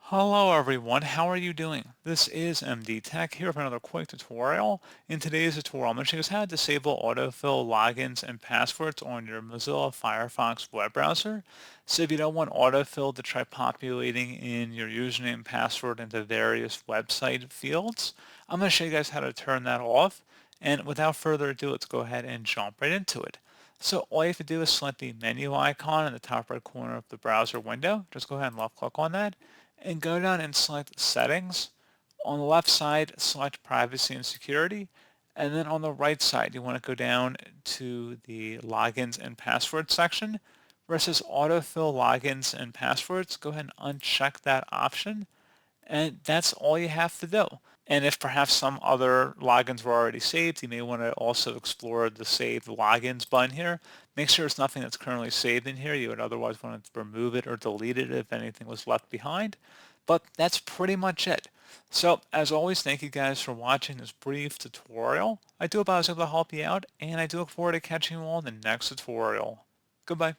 Hello everyone, how are you doing? This is MD Tech here for another quick tutorial. In today's tutorial, I'm going to show you guys how to disable autofill logins and passwords on your Mozilla Firefox web browser. So if you don't want autofill to try populating in your username and password into various website fields, I'm going to show you guys how to turn that off. And without further ado, let's go ahead and jump right into it. So all you have to do is select the menu icon in the top right corner of the browser window. Just go ahead and left click on that and go down and select Settings. On the left side, select Privacy and Security. And then on the right side, you want to go down to the Logins and Passwords section. Where it says Autofill Logins and Passwords, go ahead and uncheck that option. And that's all you have to do. And if perhaps some other logins were already saved, you may want to also explore the Save Logins button here. Make sure it's nothing that's currently saved in here. You would otherwise want to remove it or delete it if anything was left behind. But that's pretty much it. So as always, thank you guys for watching this brief tutorial. I do hope I was able to help you out, and I do look forward to catching you all in the next tutorial. Goodbye.